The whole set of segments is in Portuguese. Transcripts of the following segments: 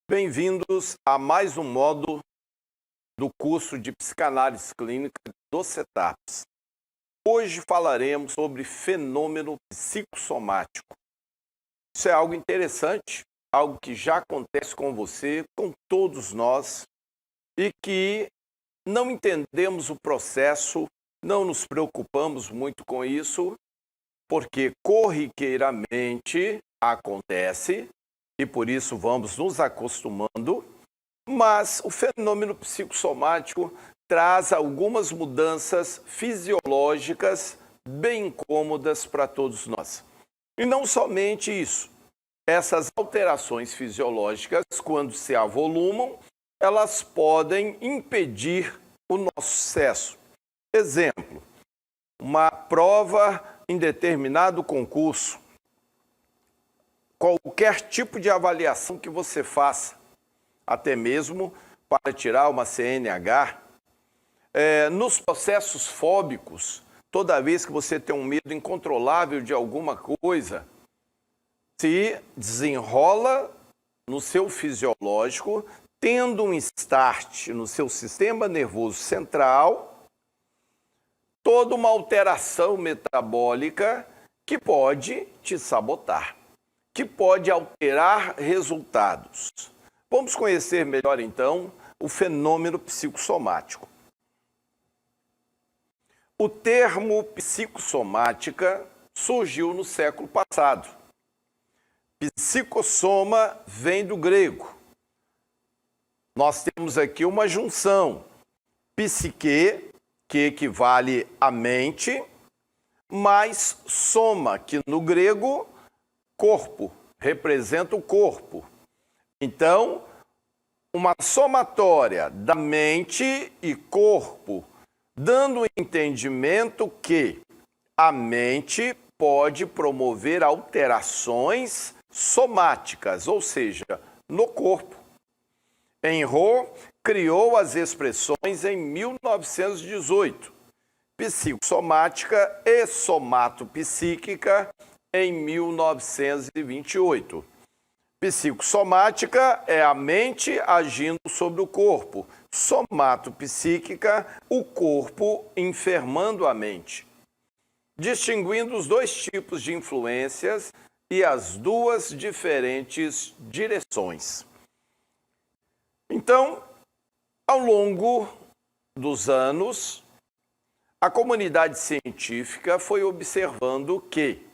Bem-vindos a mais um módulo do curso de Psicanálise Clínica do CETAPS. Hoje falaremos sobre fenômeno psicossomático. Isso é algo interessante, algo que já acontece com você, com todos nós, e que não entendemos o processo, não nos preocupamos muito com isso, porque corriqueiramente acontece, e por isso vamos nos acostumando, mas o fenômeno psicossomático traz algumas mudanças fisiológicas bem incômodas para todos nós. E não somente isso, essas alterações fisiológicas, quando se avolumam, elas podem impedir o nosso sucesso. Exemplo, uma prova em determinado concurso, qualquer tipo de avaliação que você faça, até mesmo para tirar uma CNH, nos processos fóbicos, toda vez que você tem um medo incontrolável de alguma coisa, se desenrola no seu fisiológico, tendo um start no seu sistema nervoso central, toda uma alteração metabólica que pode te sabotar, que pode alterar resultados. Vamos conhecer melhor, então, o fenômeno psicossomático. O termo psicossomática surgiu no século passado. Psicossoma vem do grego. Nós temos aqui uma junção. Psique, que equivale à mente, mais soma, que no grego corpo, representa o corpo. Então, uma somatória da mente e corpo, dando o entendimento que a mente pode promover alterações somáticas, ou seja, no corpo. Enro criou as expressões em 1918, psicossomática e somatopsíquica, em 1928. Psicossomática é a mente agindo sobre o corpo. Somatopsíquica, o corpo enfermando a mente. Distinguindo os dois tipos de influências e as duas diferentes direções. Então, ao longo dos anos, a comunidade científica foi observando que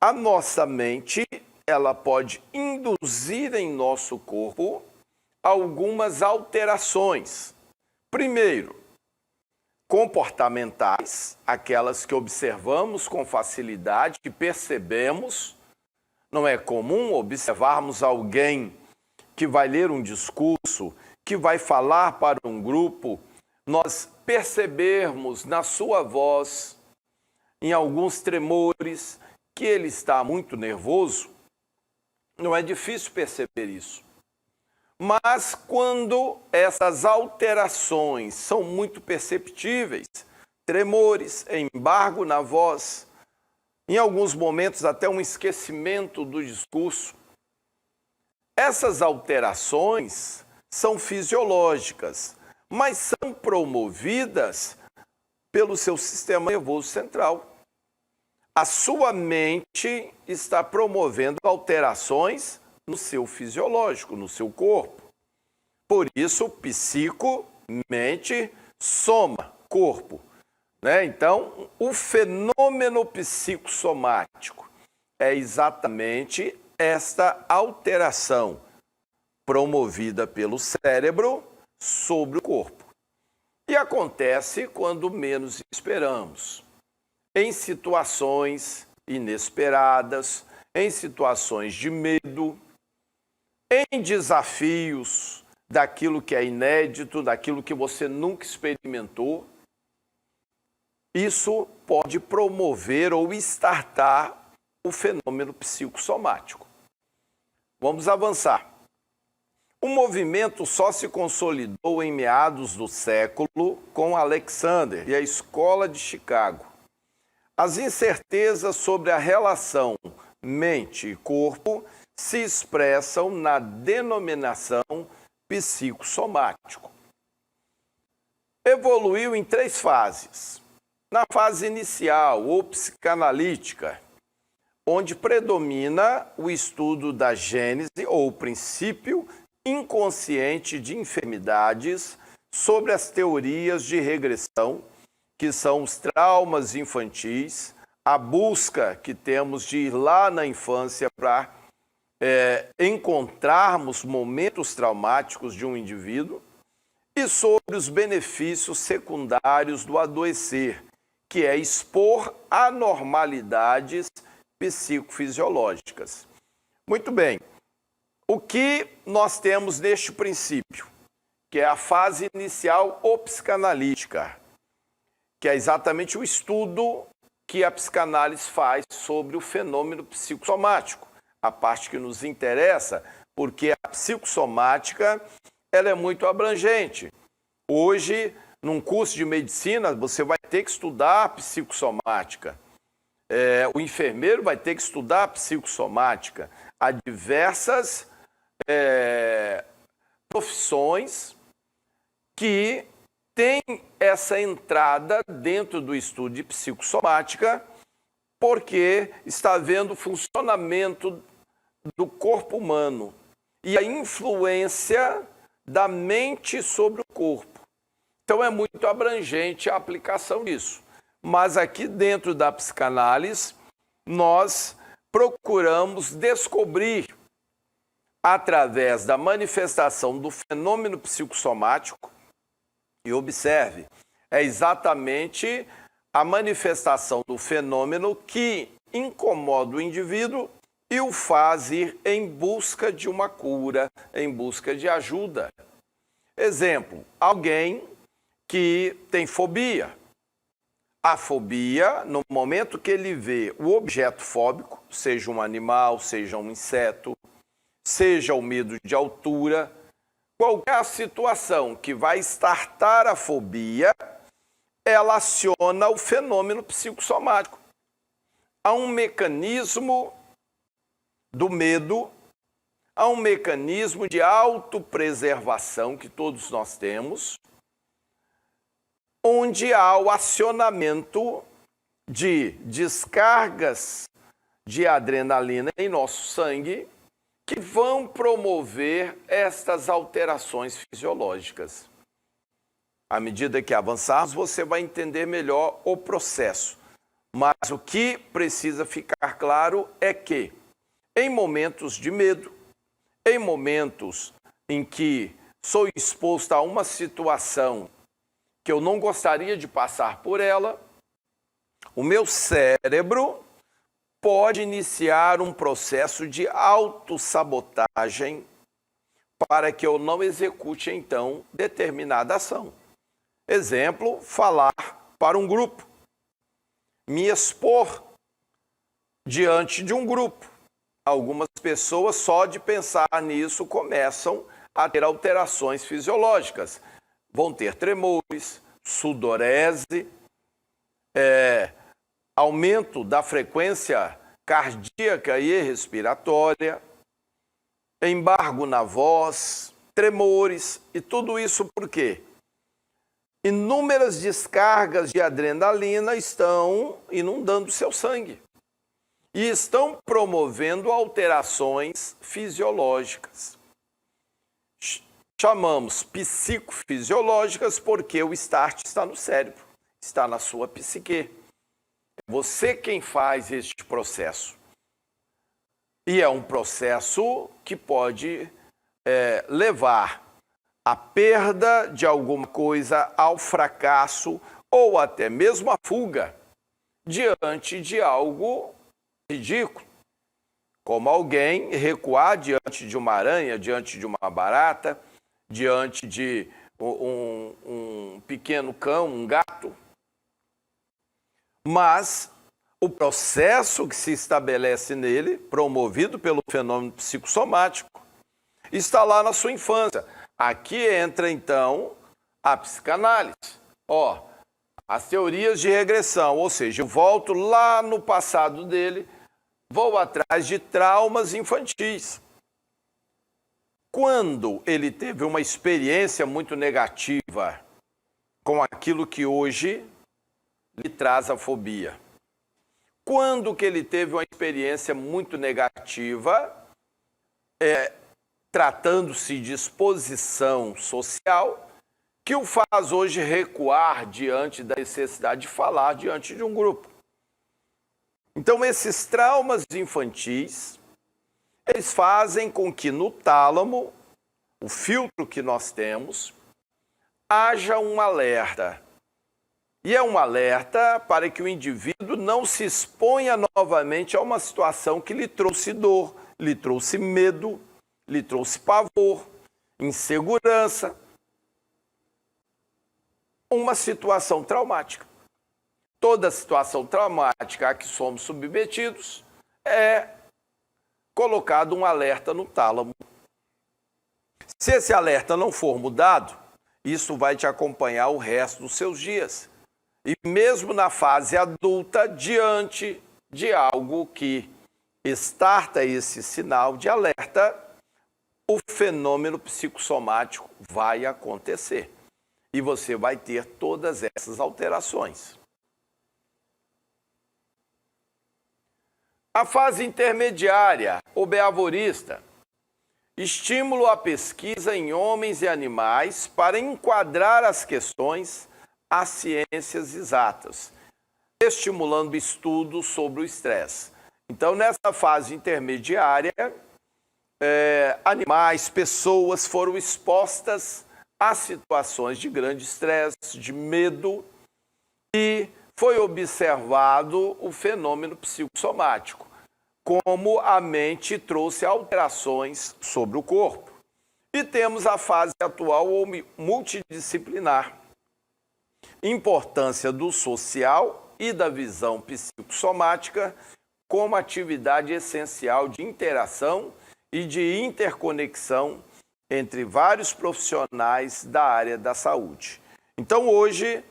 a nossa mente, ela pode induzir em nosso corpo algumas alterações. Primeiro, comportamentais, aquelas que observamos com facilidade, que percebemos. Não é comum observarmos alguém que vai ler um discurso, que vai falar para um grupo, nós percebermos na sua voz, em alguns tremores, que ele está muito nervoso. Não é difícil perceber isso. Mas quando essas alterações são muito perceptíveis, tremores, embargo na voz, em alguns momentos até um esquecimento do discurso, essas alterações são fisiológicas, mas são promovidas pelo seu sistema nervoso central. A sua mente está promovendo alterações no seu fisiológico, no seu corpo. Por isso, psico, mente, soma, corpo. Então, o fenômeno psicossomático é exatamente esta alteração promovida pelo cérebro sobre o corpo. E acontece quando menos esperamos. Em situações inesperadas, em situações de medo, em desafios daquilo que é inédito, daquilo que você nunca experimentou, isso pode promover ou startar o fenômeno psicossomático. Vamos avançar. O movimento só se consolidou em meados do século com Alexander e a Escola de Chicago. As incertezas sobre a relação mente e corpo se expressam na denominação psicossomático. Evoluiu em 3 fases. Na fase inicial, ou psicanalítica, onde predomina o estudo da gênese ou princípio inconsciente de enfermidades sobre as teorias de regressão, que são os traumas infantis, a busca que temos de ir lá na infância para encontrarmos momentos traumáticos de um indivíduo, e sobre os benefícios secundários do adoecer, que é expor anormalidades psicofisiológicas. Muito bem, o que nós temos neste princípio, que é a fase inicial ou psicanalítica, que é exatamente o estudo que a psicanálise faz sobre o fenômeno psicossomático, a parte que nos interessa, porque a psicossomática ela é muito abrangente. Hoje, num curso de medicina, você vai ter que estudar a psicossomática. O enfermeiro vai ter que estudar a psicossomática. Há diversas profissões que têm essa entrada dentro do estudo de psicossomática, porque está havendo o funcionamento do corpo humano e a influência da mente sobre o corpo. Então é muito abrangente a aplicação disso. Mas aqui dentro da psicanálise, nós procuramos descobrir, através da manifestação do fenômeno psicossomático, e observe, é exatamente a manifestação do fenômeno que incomoda o indivíduo e o faz ir em busca de uma cura, em busca de ajuda. Exemplo, alguém que tem fobia. A fobia, no momento que ele vê o objeto fóbico, seja um animal, seja um inseto, seja o medo de altura, qualquer situação que vai startar a fobia, ela aciona o fenômeno psicossomático. Há um mecanismo do medo, há um mecanismo de autopreservação que todos nós temos, onde há o acionamento de descargas de adrenalina em nosso sangue que vão promover estas alterações fisiológicas. À medida que avançarmos, você vai entender melhor o processo. Mas o que precisa ficar claro é que, em momentos de medo, em momentos em que sou exposto a uma situação que eu não gostaria de passar por ela, o meu cérebro pode iniciar um processo de autossabotagem para que eu não execute, então, determinada ação. Exemplo, falar para um grupo, me expor diante de um grupo. Algumas pessoas, só de pensar nisso, começam a ter alterações fisiológicas. Vão ter tremores, sudorese, aumento da frequência cardíaca e respiratória, embargo na voz, tremores, e tudo isso por quê? Inúmeras descargas de adrenalina estão inundando seu sangue e estão promovendo alterações fisiológicas. Chamamos psicofisiológicas porque o start está no cérebro, está na sua psique. É você quem faz este processo. E é um processo que pode levar à perda de alguma coisa, ao fracasso ou até mesmo à fuga diante de algo ridículo. Como alguém recuar diante de uma aranha, diante de uma barata, diante de um pequeno cão, um gato. Mas o processo que se estabelece nele, promovido pelo fenômeno psicossomático, está lá na sua infância. Aqui entra, então, a psicanálise. As teorias de regressão, ou seja, eu volto lá no passado dele, vou atrás de traumas infantis. Quando ele teve uma experiência muito negativa com aquilo que hoje lhe traz a fobia. Quando que ele teve uma experiência muito negativa, tratando-se de exposição social, que o faz hoje recuar diante da necessidade de falar diante de um grupo. Então, esses traumas infantis, eles fazem com que no tálamo, o filtro que nós temos, haja um alerta. E é um alerta para que o indivíduo não se exponha novamente a uma situação que lhe trouxe dor, lhe trouxe medo, lhe trouxe pavor, insegurança, uma situação traumática. Toda situação traumática a que somos submetidos é colocado um alerta no tálamo. Se esse alerta não for mudado, isso vai te acompanhar o resto dos seus dias. E mesmo na fase adulta, diante de algo que starta esse sinal de alerta, o fenômeno psicossomático vai acontecer. E você vai ter todas essas alterações. A fase intermediária, ou beavorista, estímulo à pesquisa em homens e animais para enquadrar as questões às ciências exatas, estimulando estudos sobre o estresse. Então, nessa fase intermediária, animais, pessoas foram expostas a situações de grande estresse, de medo, e foi observado o fenômeno psicossomático, como a mente trouxe alterações sobre o corpo. E temos a fase atual ou multidisciplinar. Importância do social e da visão psicossomática como atividade essencial de interação e de interconexão entre vários profissionais da área da saúde. Então, hoje,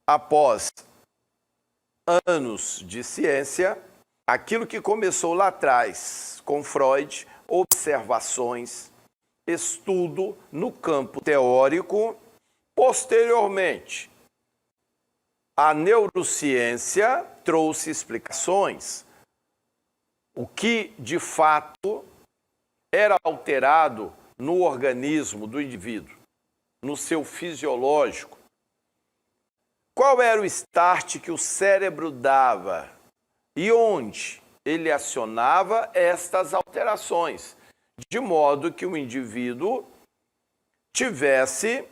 após anos de ciência, aquilo que começou lá atrás com Freud, observações, estudo no campo teórico, posteriormente, a neurociência trouxe explicações. O que, de fato, era alterado no organismo do indivíduo, no seu fisiológico. Qual era o start que o cérebro dava e onde ele acionava estas alterações, de modo que o indivíduo tivesse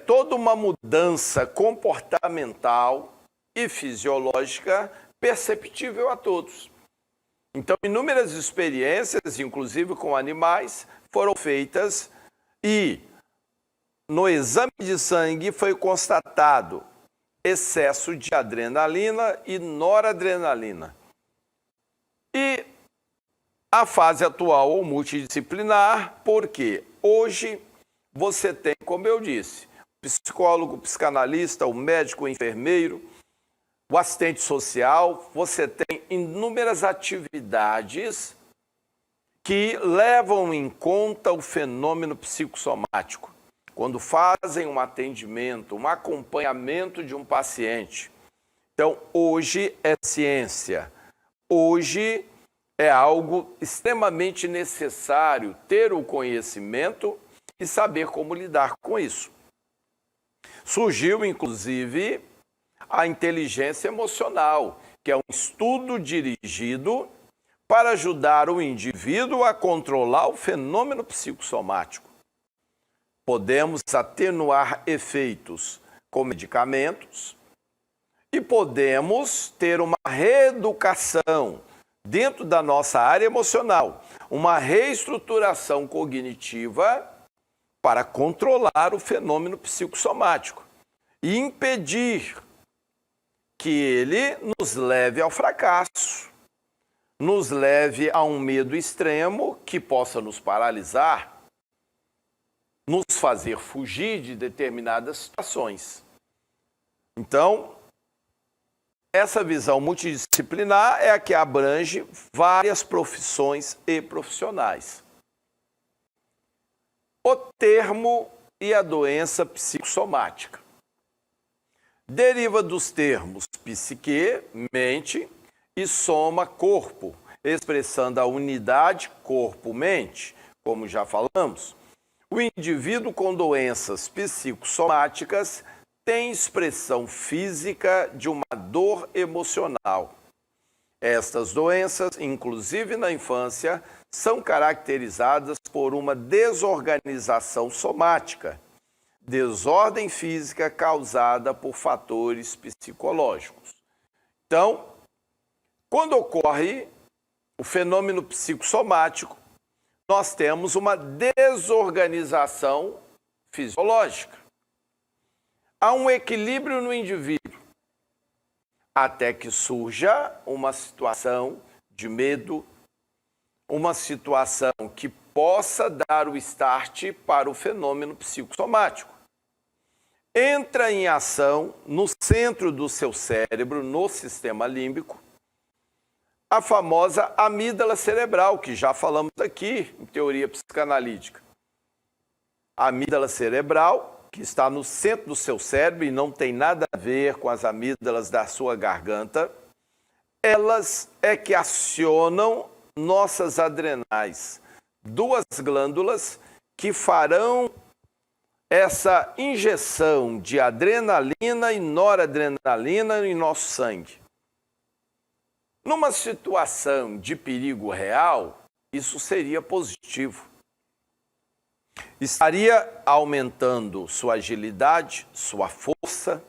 toda uma mudança comportamental e fisiológica perceptível a todos. Então, inúmeras experiências, inclusive com animais, foram feitas e no exame de sangue foi constatado excesso de adrenalina e noradrenalina. E a fase atual ou multidisciplinar, porque hoje você tem, como eu disse, o psicólogo, o psicanalista, o médico, o enfermeiro, o assistente social, você tem inúmeras atividades que levam em conta o fenômeno psicossomático. Quando fazem um atendimento, um acompanhamento de um paciente. Então, hoje é ciência. Hoje é algo extremamente necessário ter o conhecimento e saber como lidar com isso. Surgiu, inclusive, a inteligência emocional, que é um estudo dirigido para ajudar o indivíduo a controlar o fenômeno psicossomático. Podemos atenuar efeitos com medicamentos e podemos ter uma reeducação dentro da nossa área emocional, uma reestruturação cognitiva para controlar o fenômeno psicossomático e impedir que ele nos leve ao fracasso, nos leve a um medo extremo que possa nos paralisar, nos fazer fugir de determinadas situações. Então, Essa visão multidisciplinar é a que abrange várias profissões e profissionais. O termo e a doença psicossomática deriva dos termos psique, mente, e soma, corpo, expressando a unidade corpo-mente, como já falamos. O indivíduo com doenças psicossomáticas tem expressão física de uma dor emocional. Estas doenças, inclusive na infância, são caracterizadas por uma desorganização somática, desordem física causada por fatores psicológicos. Então, quando ocorre o fenômeno psicossomático, nós temos uma desorganização fisiológica. Há um equilíbrio no indivíduo, até que surja uma situação de medo, uma situação que possa dar o start para o fenômeno psicossomático. Entra em ação no centro do seu cérebro, no sistema límbico, a famosa amígdala cerebral, que já falamos aqui em teoria psicanalítica. A amígdala cerebral, que está no centro do seu cérebro e não tem nada a ver com as amígdalas da sua garganta, elas é que acionam nossas adrenais, duas glândulas que farão essa injeção de adrenalina e noradrenalina em nosso sangue. Numa situação de perigo real, isso seria positivo. Estaria aumentando sua agilidade, sua força,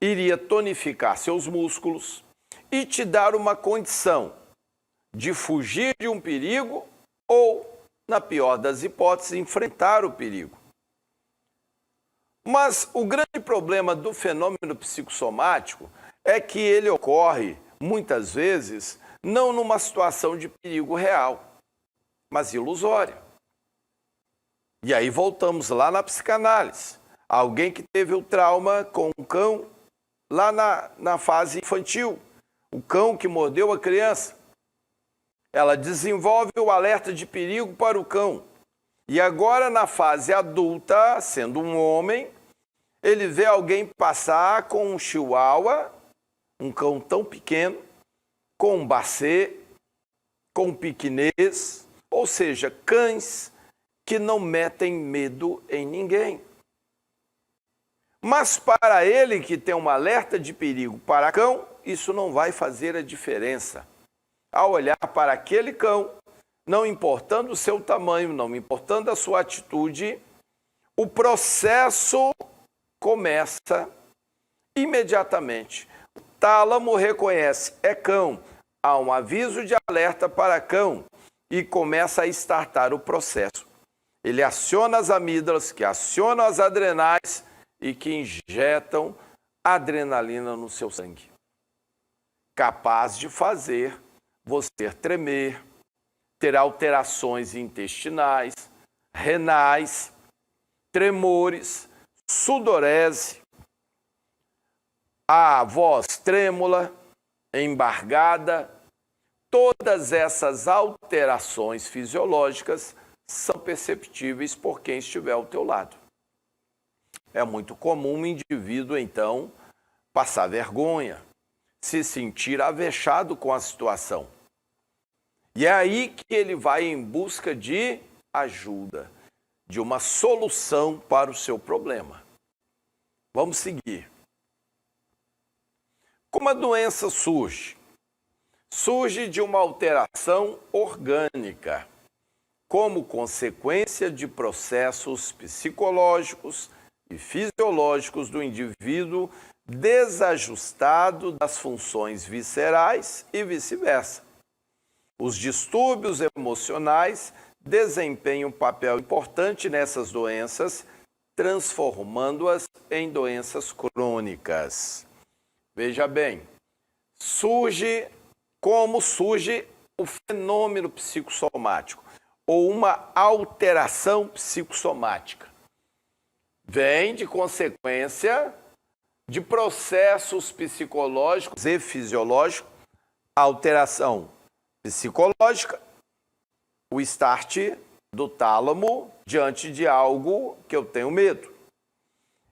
iria tonificar seus músculos e te dar uma condição de fugir de um perigo ou, na pior das hipóteses, enfrentar o perigo. Mas o grande problema do fenômeno psicossomático é que ele ocorre, muitas vezes, não numa situação de perigo real, mas ilusória. E aí voltamos lá na psicanálise. Alguém que teve o trauma com um cão lá na fase infantil, o cão que mordeu a criança. Ela desenvolve o alerta de perigo para o cão. E agora, na fase adulta, sendo um homem, ele vê alguém passar com um chihuahua, um cão tão pequeno, com um basset, com um piquinês, ou seja, cães que não metem medo em ninguém. Mas para ele que tem um alerta de perigo para cão, isso não vai fazer a diferença. Ao olhar para aquele cão, não importando o seu tamanho, não importando a sua atitude, o processo começa imediatamente. O tálamo reconhece, é cão, há um aviso de alerta para cão e começa a startar o processo. Ele aciona as amígdalas, que acionam as adrenais e que injetam adrenalina no seu sangue, capaz de fazer você tremer, ter alterações intestinais, renais, tremores, sudorese, a voz trêmula, embargada. Todas essas alterações fisiológicas são perceptíveis por quem estiver ao teu lado. É muito comum um indivíduo, então, passar vergonha, se sentir avexado com a situação. E é aí que ele vai em busca de ajuda, de uma solução para o seu problema. Vamos seguir. Como a doença surge? Surge de uma alteração orgânica, como consequência de processos psicológicos e fisiológicos do indivíduo desajustado das funções viscerais e vice-versa. Os distúrbios emocionais desempenham um papel importante nessas doenças, transformando-as em doenças crônicas. Veja bem, como surge o fenômeno psicossomático, ou uma alteração psicossomática. Vem de consequência de processos psicológicos e fisiológicos, a alteração psicológica, o start do tálamo diante de algo que eu tenho medo.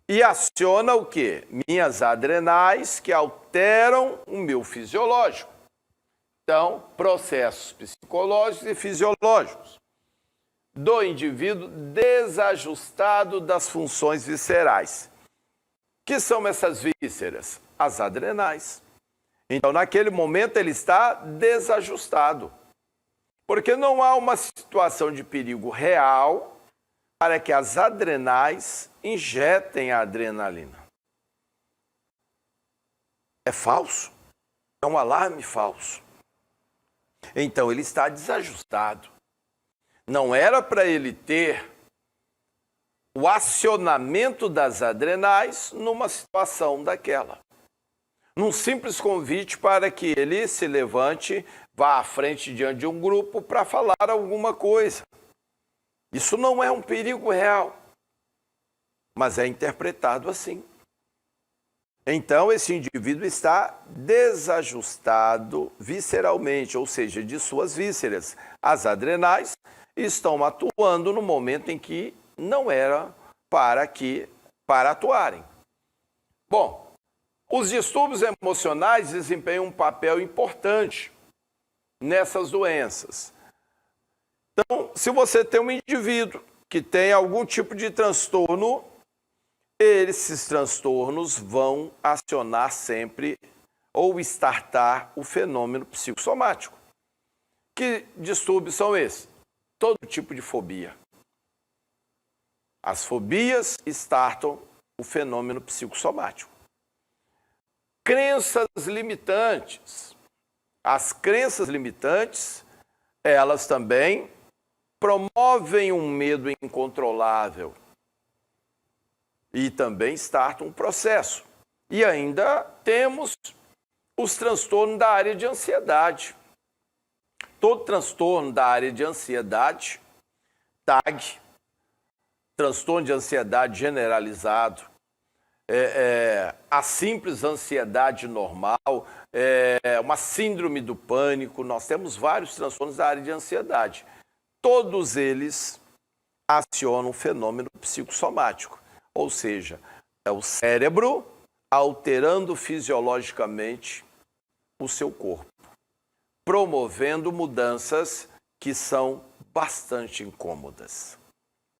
E aciona o quê? Minhas adrenais que alteram o meu fisiológico. Então, processos psicológicos e fisiológicos do indivíduo desajustado das funções viscerais. Que são essas vísceras? As adrenais. Então, naquele momento, ele está desajustado. Porque não há uma situação de perigo real para que as adrenais injetem a adrenalina. É falso. É um alarme falso. Então, ele está desajustado. Não era para ele ter o acionamento das adrenais numa situação daquela. Num simples convite para que ele se levante, vá à frente diante de um grupo para falar alguma coisa. Isso não é um perigo real, mas é interpretado assim. Então, esse indivíduo está desajustado visceralmente, ou seja, de suas vísceras. As adrenais estão atuando no momento em que não era para atuarem. Bom, os distúrbios emocionais desempenham um papel importante nessas doenças. Então, se você tem um indivíduo que tem algum tipo de transtorno, esses transtornos vão acionar sempre ou startar o fenômeno psicossomático. Que distúrbios são esses? Todo tipo de fobia. As fobias startam o fenômeno psicossomático. Crenças limitantes. As crenças limitantes, elas também promovem um medo incontrolável e também startam um processo. E ainda temos os transtornos da área de ansiedade. Todo transtorno da área de ansiedade, TAG, transtorno de ansiedade generalizado, a simples ansiedade normal, uma síndrome do pânico, nós temos vários transtornos da área de ansiedade. Todos eles acionam o fenômeno psicossomático, ou seja, é o cérebro alterando fisiologicamente o seu corpo, promovendo mudanças que são bastante incômodas.